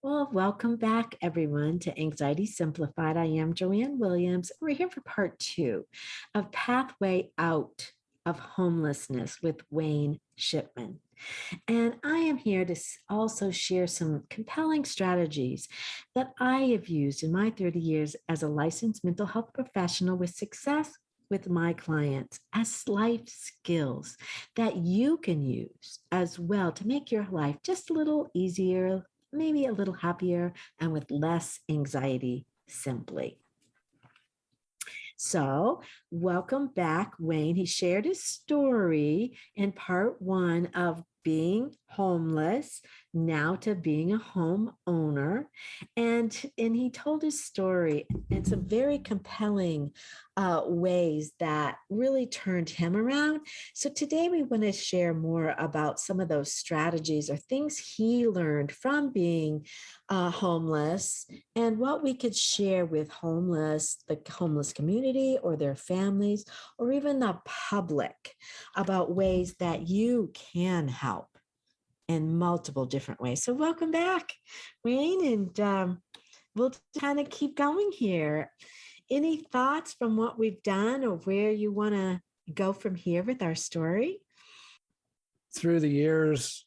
Well, welcome back, everyone, to Anxiety Simplified. I am Joanne Williams. We're here for part two of Pathway Out of Homelessness with Wayne Shipman. And I am here to also share some compelling strategies that I have used in my 30 years as a licensed mental health professional with success with my clients as life skills that you can use as well to make your life just a little easier, maybe a little happier, and with less anxiety simply. So, welcome back, Wayne. He shared his story in part one of being homeless, now to being a homeowner. And he told his story in some very compelling ways that really turned him around. So today we want to share more about some of those strategies or things he learned from being homeless and what we could share with the homeless community or their families, or even the public about ways that you can help in multiple different ways. So welcome back, Wayne, and we'll kind of keep going here. Any thoughts from what we've done or where you want to go from here with our story? Through the years,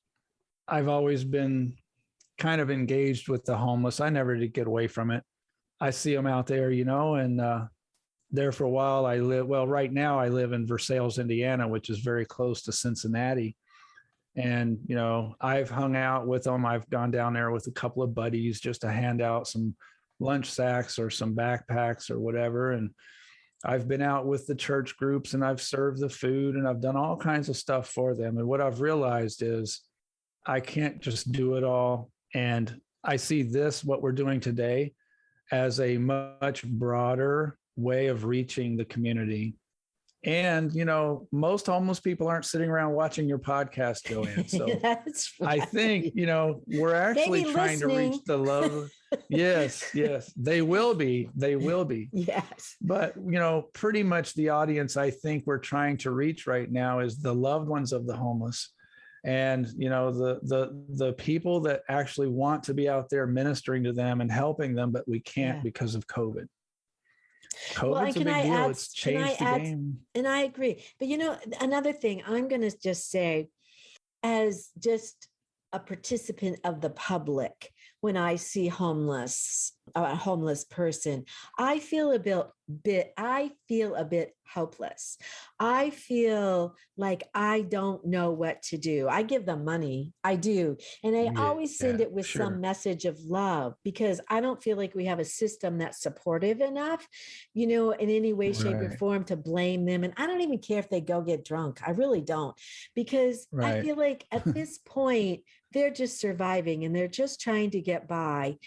I've always been kind of engaged with the homeless. I never did get away from it. I see them out there, and there for a while right now I live in Versailles, Indiana, which is very close to Cincinnati. And, I've hung out with them. I've gone down there with a couple of buddies just to hand out some lunch sacks or some backpacks or whatever. And I've been out with the church groups and I've served the food and I've done all kinds of stuff for them. And what I've realized is I can't just do it all. And I see what we're doing today, as a much broader way of reaching the community. And, most homeless people aren't sitting around watching your podcast, Joanne. So That's right. I think, we're actually trying to reach the love. Yes, they will be. They will be. Yes. But, pretty much the audience I think we're trying to reach right now is the loved ones of the homeless. And, the people that actually want to be out there ministering to them and helping them, but we can't because of COVID. COVID's a big deal. It's changed the game. And I agree. But another thing I'm going to just say, as just a participant of the public, when I see a homeless person, I feel a bit helpless. I feel like I don't know what to do. I give them money. I do. And I always send it with some message of love, because I don't feel like we have a system that's supportive enough, in any way, shape, or form to blame them. And I don't even care if they go get drunk. I really don't, because I feel like at this point, they're just surviving and they're just trying to get by.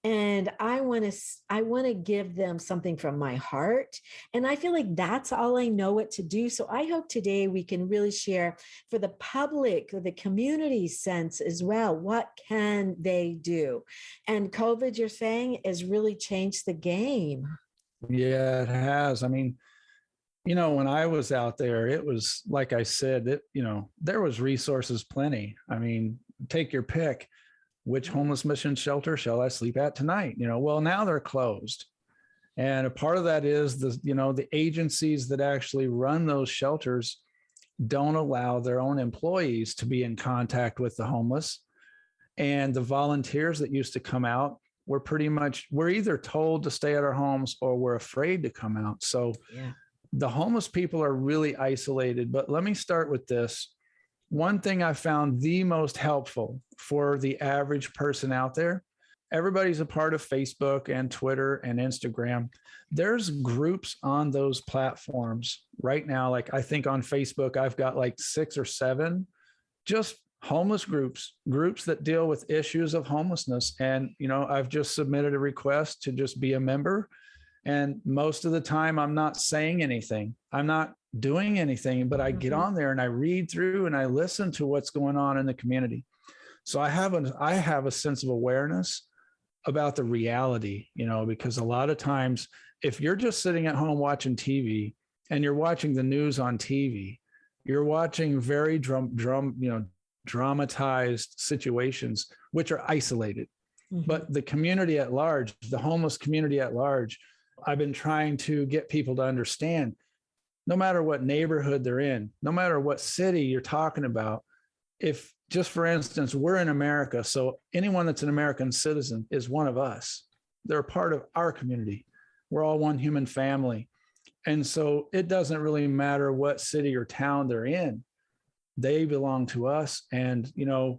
And I want to give them something from my heart. And I feel like that's all I know what to do. So I hope today we can really share for the public or the community sense as well. What can they do? And COVID, you're saying, has really changed the game. Yeah, it has. I mean, when I was out there, it was like I said, that, there was resources plenty. I mean, take your pick. Which homeless mission shelter shall I sleep at tonight? Well, now they're closed. And a part of that is the agencies that actually run those shelters don't allow their own employees to be in contact with the homeless. And the volunteers that used to come out we're either told to stay at our homes or we're afraid to come out. So the homeless people are really isolated. But let me start with this. One thing I found the most helpful for the average person out there, everybody's a part of Facebook and Twitter and Instagram. There's groups on those platforms right now. Like I think on Facebook, I've got like 6 or 7 just homeless groups that deal with issues of homelessness. And, I've just submitted a request to just be a member. And most of the time I'm not saying anything. I'm not doing anything, but I get on there and I read through and I listen to what's going on in the community. So I have a sense of awareness about the reality, because a lot of times if you're just sitting at home watching TV and you're watching the news on TV, you're watching very dramatized situations, which are isolated. Mhm. But the community at large, the homeless community at large, I've been trying to get people to understand, no matter what neighborhood they're in, no matter what city you're talking about, if just for instance, we're in America, so anyone that's an American citizen is one of us. They're a part of our community. We're all one human family. And so it doesn't really matter what city or town they're in. They belong to us. And,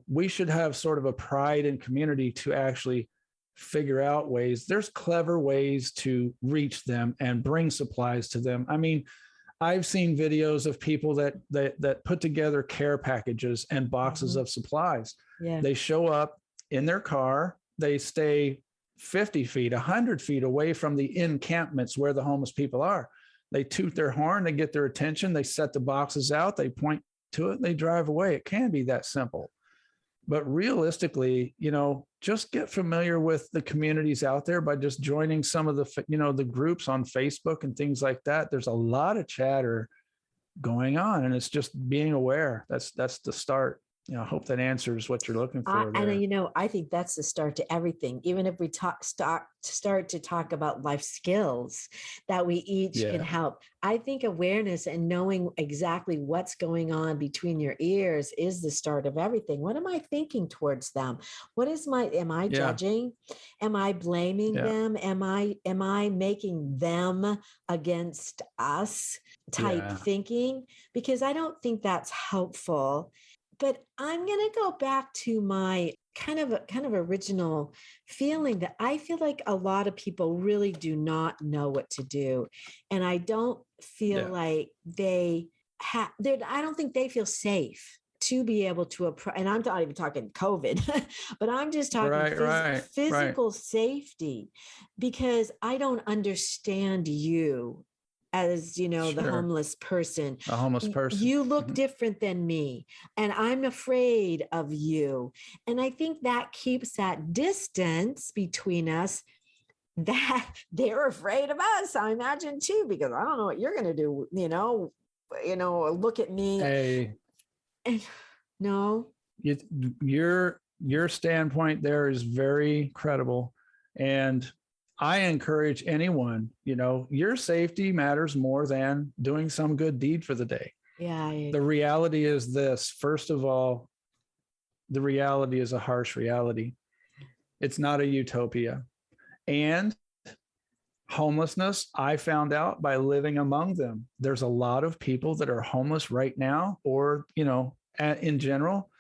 we should have sort of a pride in community to actually figure out ways. There's clever ways to reach them and bring supplies to them. I mean, I've seen videos of people that put together care packages and boxes Mhm. of supplies. Yeah. They show up in their car, they stay 50 feet, 100 feet away from the encampments where the homeless people are. They toot their horn, they get their attention, they set the boxes out, they point to it, they drive away. It can be that simple. But realistically, just get familiar with the communities out there by just joining some of the groups on Facebook and things like that. There's a lot of chatter going on, and it's just being aware. That's the start. I hope that answers what you're looking for there. I think that's the start to everything. Even if we start to talk about life skills that we each can Yeah. help. I think awareness and knowing exactly what's going on between your ears is the start of everything. What am I thinking towards them? Am I Yeah. judging? Am I blaming Yeah. them? Am I making them against us type Yeah. thinking? Because I don't think that's helpful. But I'm going to go back to my kind of original feeling that I feel like a lot of people really do not know what to do, and I don't feel Yeah. like I don't think they feel safe to be able to approach. And I'm not even talking COVID, but I'm just talking Right. physical safety, because I don't understand you as the Sure. homeless person. A homeless person. You look Mhm. different than me, and I'm afraid of you. And I think that keeps that distance between us, that they're afraid of us, I imagine too, because I don't know what you're going to do, look at me. Hey, And no. you, your standpoint there is very credible, and I encourage anyone, your safety matters more than doing some good deed for the day. Yeah. The reality is this: first of all, the reality is a harsh reality. It's not a utopia. And homelessness, I found out by living among them. There's a lot of people that are homeless right now, or in general,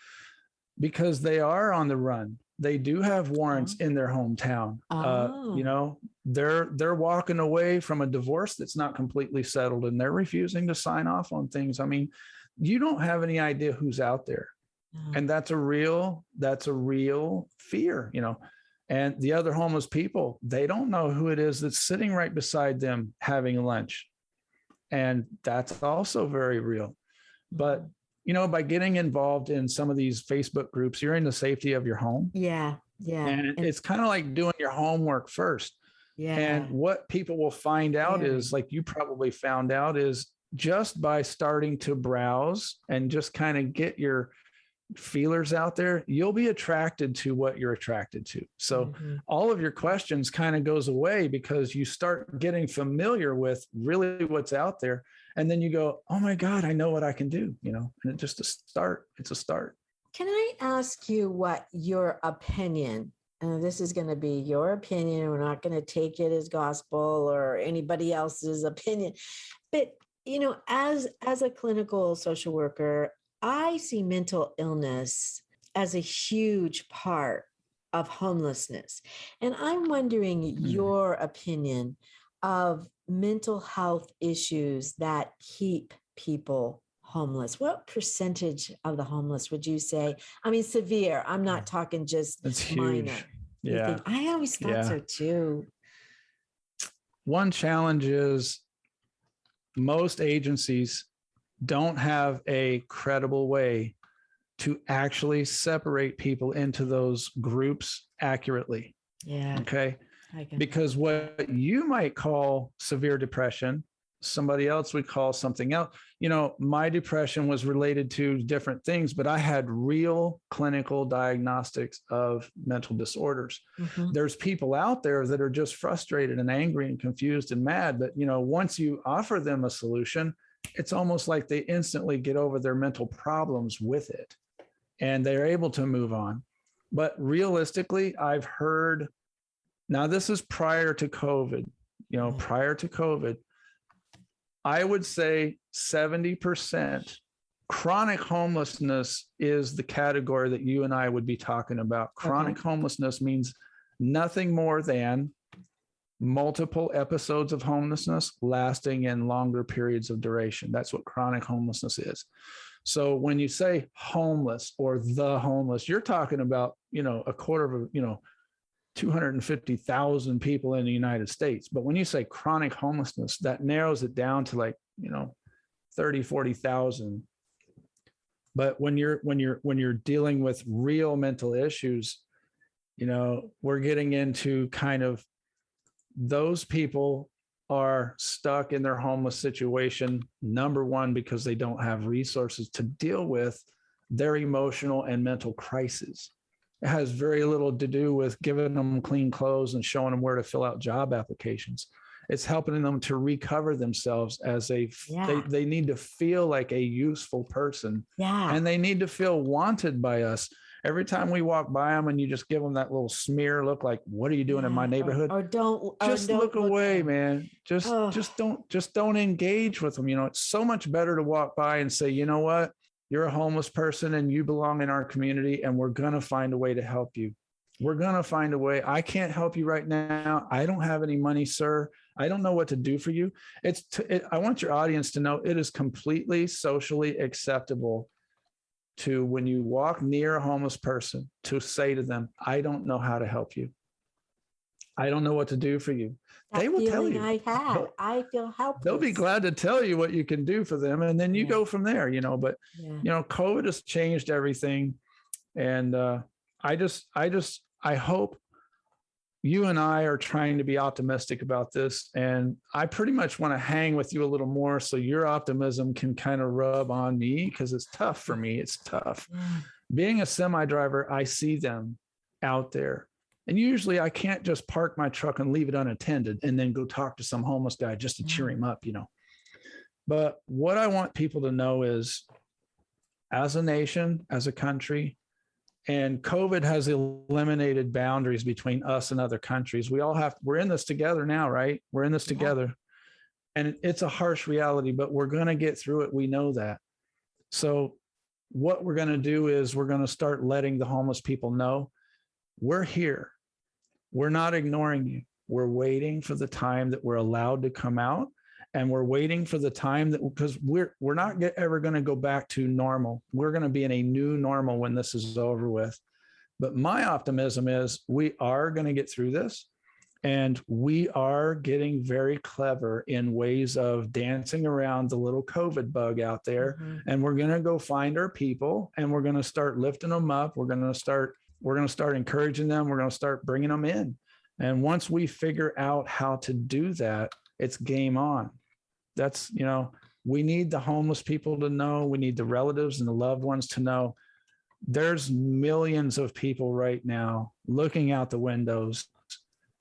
because they are on the run. They do have warrants in their hometown. Oh. They're walking away from a divorce that's not completely settled, and they're refusing to sign off on things. I mean, you don't have any idea who's out there, and that's a real fear. And the other homeless people, they don't know who it is that's sitting right beside them having lunch, and that's also very real. But by getting involved in some of these Facebook groups, you're in the safety of your home. Yeah. And it's kind of like doing your homework first. Yeah. And what people will find out is, like you probably found out, is just by starting to browse and just kind of get your feelers out there, you'll be attracted to what you're attracted to. So all of your questions kind of goes away because you start getting familiar with really what's out there. And then you go, oh my God, I know what I can do, and it's just a start. It's a start. Can I ask you what your opinion, and this is going to be your opinion, we're not going to take it as gospel or anybody else's opinion, but as a clinical social worker, I see mental illness as a huge part of homelessness. And I'm wondering your opinion of mental health issues that keep people homeless. What percentage of the homeless would you say? I mean, severe. I'm not talking just It's minor. huge. Yeah. I always thought so too. One challenge is most agencies don't have a credible way to actually separate people into those groups accurately. Yeah. Okay. Because what you might call severe depression somebody else would call something else. My depression was related to different things, but I had real clinical diagnostics of mental disorders. Mhm. There's people out there that are just frustrated and angry and confused and mad, but once you offer them a solution, it's almost like they instantly get over their mental problems with it and they're able to move on. But realistically, I've heard, now this is prior to COVID, prior to COVID, I would say 70% chronic homelessness is the category that you and I would be talking about. Chronic homelessness means nothing more than multiple episodes of homelessness lasting in longer periods of duration. That's what chronic homelessness is. So when you say homeless or the homeless, you're talking about, a quarter of, 250,000 people in the United States. But when you say chronic homelessness, that narrows it down to like, 30, 40,000. But when you're dealing with real mental issues, we're getting into kind of, those people are stuck in their homeless situation, number one, because they don't have resources to deal with their emotional and mental crises. It has very little to do with giving them clean clothes and showing them where to fill out job applications. It's helping them to recover themselves as they need to feel like a useful person. Yeah. And they need to feel wanted by us. Every time we walk by them and you just give them that little smear look, like, what are you doing in my neighborhood? Or don't look away, man. Just don't engage with them. It's so much better to walk by and say, you know what? You're a homeless person and you belong in our community, and we're going to find a way to help you. We're going to find a way. I can't help you right now. I don't have any money, sir. I don't know what to do for you. I want your audience to know it is completely socially acceptable to, when you walk near a homeless person, to say to them, I don't know how to help you. I don't know what to do for you. That they will tell you. I feel helpless. They'll be glad to tell you what you can do for them. And then you go from there, but COVID has changed everything. And I hope you and I are trying to be optimistic about this. And I pretty much want to hang with you a little more so your optimism can kind of rub on me, because it's tough for me. It's tough. Being a semi driver, I see them out there. And usually I can't just park my truck and leave it unattended and then go talk to some homeless guy just to cheer him up, But what I want people to know is, as a nation, as a country, and COVID has eliminated boundaries between us and other countries. We're in this together now, right? We're in this together. And it's a harsh reality, but we're going to get through it. We know that. So what we're going to do is we're going to start letting the homeless people know we're here. We're not ignoring you. We're waiting for the time that we're allowed to come out. And we're waiting for the time that, because we're not ever going to go back to normal. We're going to be in a new normal when this is over with. But my optimism is we are going to get through this, and we are getting very clever in ways of dancing around the little COVID bug out there. And we're going to go find our people, and we're going to start lifting them up. We're going to start encouraging them. We're going to start bringing them in. And once we figure out how to do that, it's game on. That's, we need the homeless people to know, we need the relatives and the loved ones to know there's millions of people right now looking out the windows,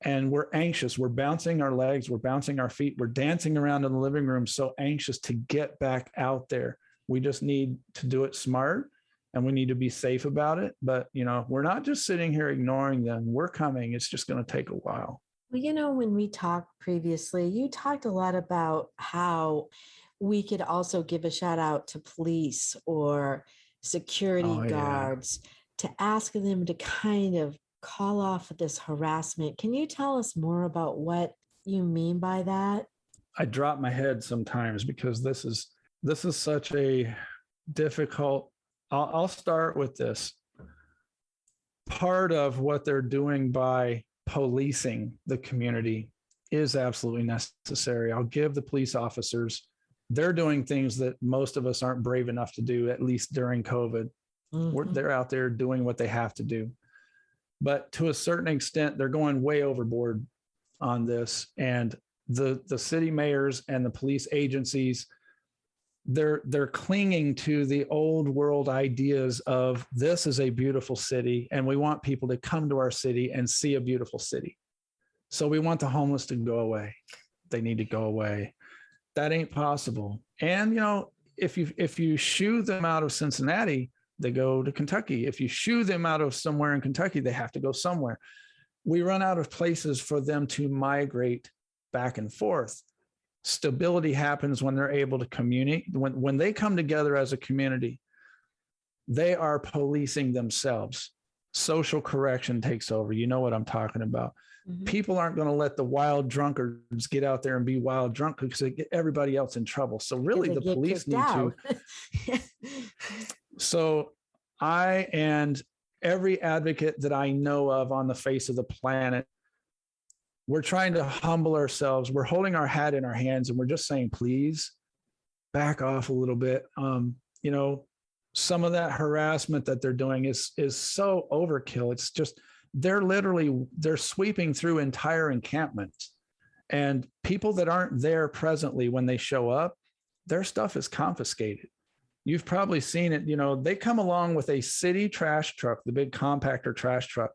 and we're anxious. We're bouncing our legs, we're bouncing our feet, we're dancing around in the living room, so anxious to get back out there. We just need to do it smart, and we need to be safe about it. But, we're not just sitting here ignoring them. We're coming. It's just going to take a while. Well, when we talked previously, you talked a lot about how we could also give a shout out to police or security guards to ask them to kind of call off this harassment. Can you tell us more about what you mean by that? I drop my head sometimes because this is such a difficult. I'll start with this. Part of what they're doing by policing the community is absolutely necessary. I'll give the police officers, they're doing things that most of us aren't brave enough to do, at least during COVID. They're out there doing what they have to do. But to a certain extent, they're going way overboard on this. And the city mayors and the police agencies, they're clinging to the old world ideas of this is a beautiful city and we want people to come to our city and see a beautiful city. So we want the homeless to go away. They need to go away. That ain't possible. And, you know, if you shoo them out of Cincinnati, they go to Kentucky. If you shoo them out of somewhere in Kentucky, they have to go somewhere. We run out of places for them to migrate back and forth. Stability happens when they're able to communicate. When they come together as a community, they are policing themselves. Social correction takes over. You know what I'm talking about. Mm-hmm. People aren't going to let the wild drunkards get out there and be wild drunk because they get everybody else in trouble. So really the police need to. So I and every advocate that I know of on the face of the planet, we're trying to humble ourselves. We're holding our hat in our hands and we're just saying, please back off a little bit. You know, some of that harassment that they're doing is so overkill. It's just, they're sweeping through entire encampments, and people that aren't there presently when they show up, their stuff is confiscated. You've probably seen it. You know, they come along with a city trash truck, the big compactor trash truck.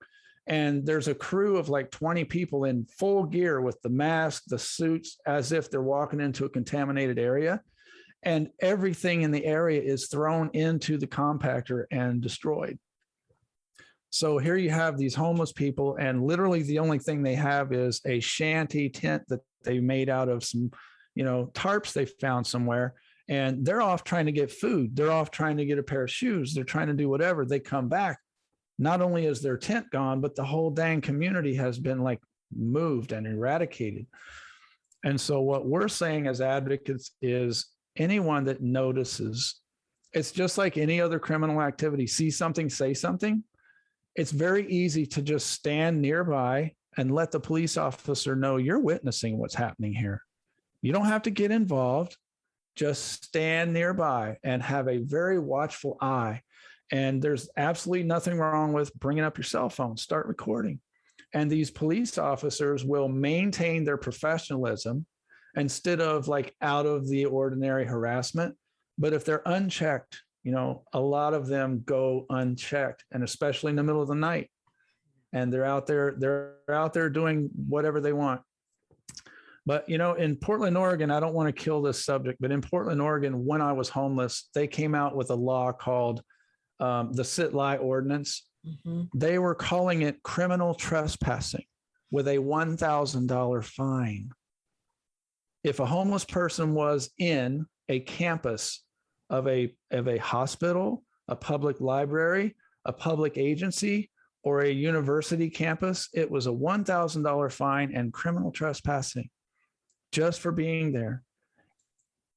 And there's a crew of like 20 people in full gear with the mask, the suits, as if they're walking into a contaminated area. And everything in the area is thrown into the compactor and destroyed. So here you have these homeless people, and literally the only thing they have is a shanty tent that they made out of some, you know, tarps they found somewhere. And they're off trying to get food. They're off trying to get a pair of shoes. They're trying to do whatever. They come back. Not only is their tent gone, but the whole dang community has been like moved and eradicated. And so what we're saying as advocates is anyone that notices, it's just like any other criminal activity, see something, say something. It's very easy to just stand nearby and let the police officer know you're witnessing what's happening here. You don't have to get involved. Just stand nearby and have a very watchful eye. And there's absolutely nothing wrong with bringing up your cell phone, start recording. And these police officers will maintain their professionalism instead of like out of the ordinary harassment. But if they're unchecked, you know, a lot of them go unchecked, and especially in the middle of the night. And they're out there doing whatever they want. But, you know, in Portland, Oregon, I don't want to kill this subject, but in Portland, Oregon, when I was homeless, they came out with a law called the sit-lie ordinance. Mm-hmm. They were calling it criminal trespassing with a $1,000 fine. If a homeless person was in a campus of a hospital, a public library, a public agency, or a university campus, it was a $1,000 fine and criminal trespassing just for being there.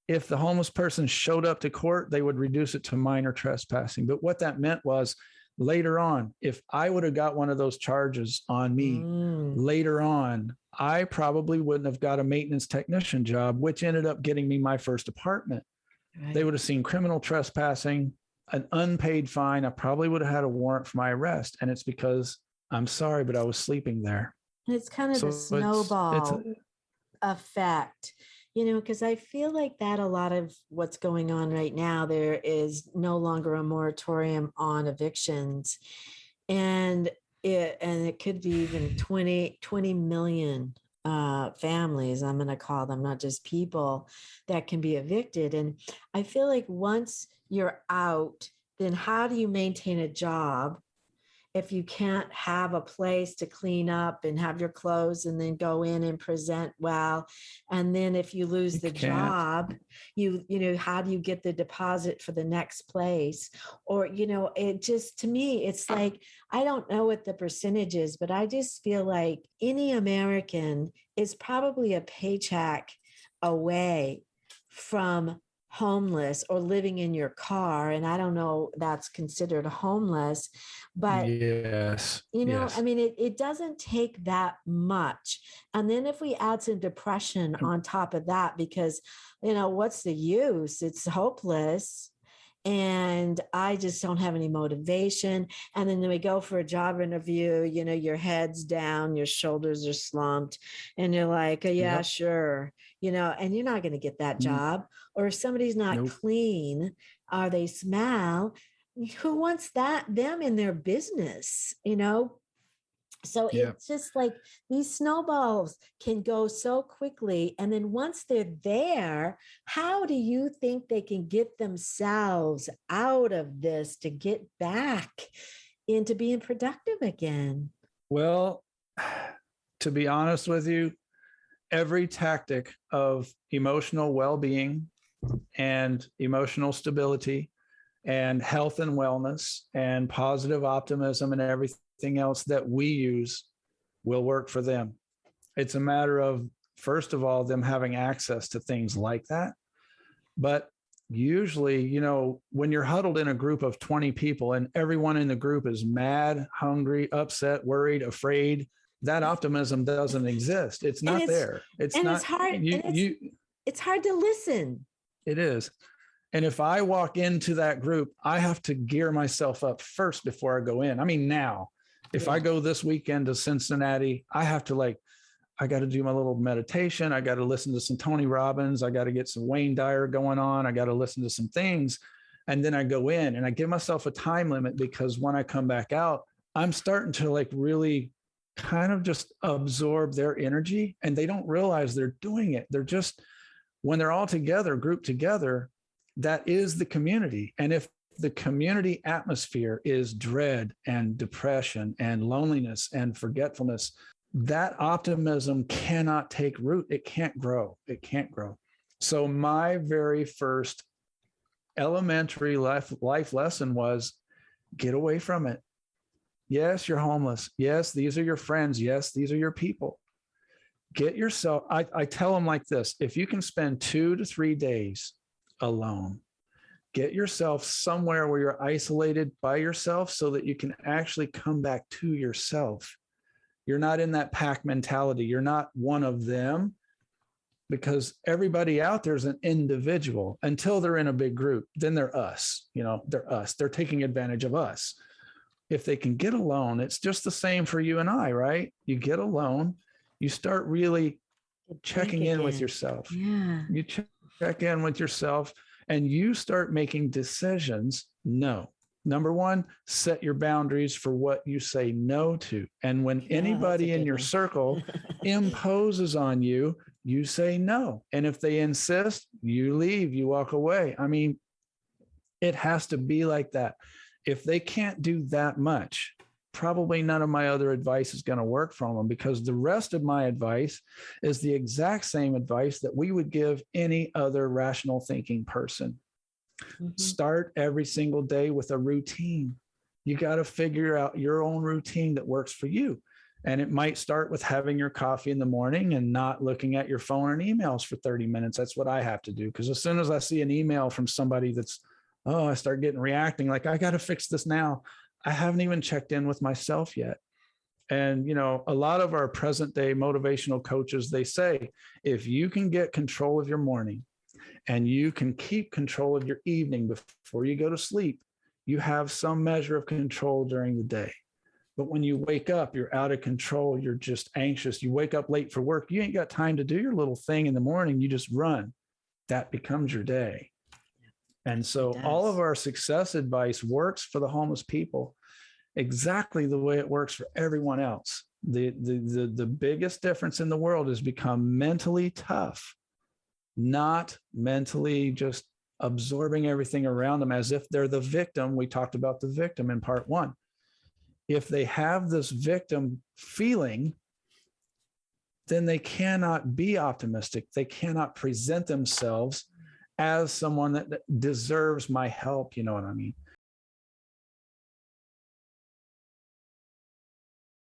If the homeless person showed up to court, they would reduce it to minor trespassing. But what that meant was later on, if I would have got one of those charges on me later on, I probably wouldn't have got a maintenance technician job, which ended up getting me my first apartment. Right. They would have seen criminal trespassing, an unpaid fine. I probably would have had a warrant for my arrest. And it's because I'm sorry, but I was sleeping there. It's kind of the snowball effect, you know, because I feel like that a lot of what's going on right now, there is no longer a moratorium on evictions. And it could be even 20 million families, I'm going to call them, not just people, that can be evicted. And I feel like once you're out, then how do you maintain a job if you can't have a place to clean up and have your clothes and then go in and present well? And then if you lose the job, you know, how do you get the deposit for the next place? Or, you know, it just, to me, it's like, I don't know what the percentage is, but I just feel like any American is probably a paycheck away from homeless or living in your car. And I don't know that's considered homeless, but yes, you know, yes. I mean, it doesn't take that much. And then if we add some depression on top of that, because, you know, what's the use? It's hopeless. and I just don't have any motivation. And then we go for a job interview, your head's down, your shoulders are slumped, and you're like, oh, yeah, Yep. sure, and you're not going to get that Mm, job. Or if somebody's not nope. clean or they smell, who wants them in their business? So Yep. it's just like these snowballs can go so quickly. And then once they're there, how do you think they can get themselves out of this to get back into being productive again? Well, to be honest with you, every tactic of emotional well-being and emotional stability and health and wellness and positive optimism and everything else that we use will work for them. It's a matter of, first of all, them having access to things like that. But usually, when you're huddled in a group of 20 people and everyone in the group is mad, hungry, upset, worried, afraid, that optimism doesn't exist. It's And not it's there. It's and it's not hard, you and you it's hard to listen. it is. And if I walk into that group, I have to gear myself up first before I go in. I mean, now, if I Yeah. go this weekend to Cincinnati, I have to I got to do my little meditation. I got to listen to some Tony Robbins. I got to get some Wayne Dyer going on. I got to listen to some things. And then I go in and I give myself a time limit, because when I come back out, I'm starting to really kind of just absorb their energy, and they don't realize they're doing it. They're just, when they're all together, grouped together, that is the community. And if the community atmosphere is dread and depression and loneliness and forgetfulness, that optimism cannot take root. It can't grow. It can't grow. So my very first elementary life lesson was, get away from it. Yes, you're homeless. Yes, these are your friends. Yes, these are your people. Get yourself, I tell them like this: if you can spend 2 to 3 days alone, get yourself somewhere where you're isolated by yourself so that you can actually come back to yourself. You're not in that pack mentality. You're not one of them, because everybody out there is an individual until they're in a big group. Then they're us, they're us. They're taking advantage of us. If they can get alone, it's just the same for you and I, right? You get alone, you start really Think checking in with again. yourself. Yeah. You check in with yourself and you start making decisions. No. Number one, set your boundaries for what you say no to. And when Yeah, that's a anybody in good your one. circle imposes on you, you say no. And if they insist, you leave, you walk away. I mean, it has to be like that. If they can't do that much, probably none of my other advice is going to work from them, because the rest of my advice is the exact same advice that we would give any other rational thinking person. Mhm. Start every single day with a routine. You got to figure out your own routine that works for you. And it might start with having your coffee in the morning and not looking at your phone and emails for 30 minutes. That's what I have to do. Because as soon as I see an email from somebody that's, I start getting reacting like, I got to fix this now. I haven't even checked in with myself yet. And, a lot of our present day motivational coaches, they say, if you can get control of your morning and you can keep control of your evening before you go to sleep, you have some measure of control during the day. But when you wake up, you're out of control. You're just anxious. You wake up late for work. You ain't got time to do your little thing in the morning. You just run. That becomes your day. And It so all of does. our success advice works for the homeless people exactly the way it works for everyone else. The biggest difference in the world is become mentally tough, not mentally just absorbing everything around them as if they're the victim. We talked about the victim in part one. If they have this victim feeling, then they cannot be optimistic. They cannot present themselves as someone that deserves my help. You know what I mean?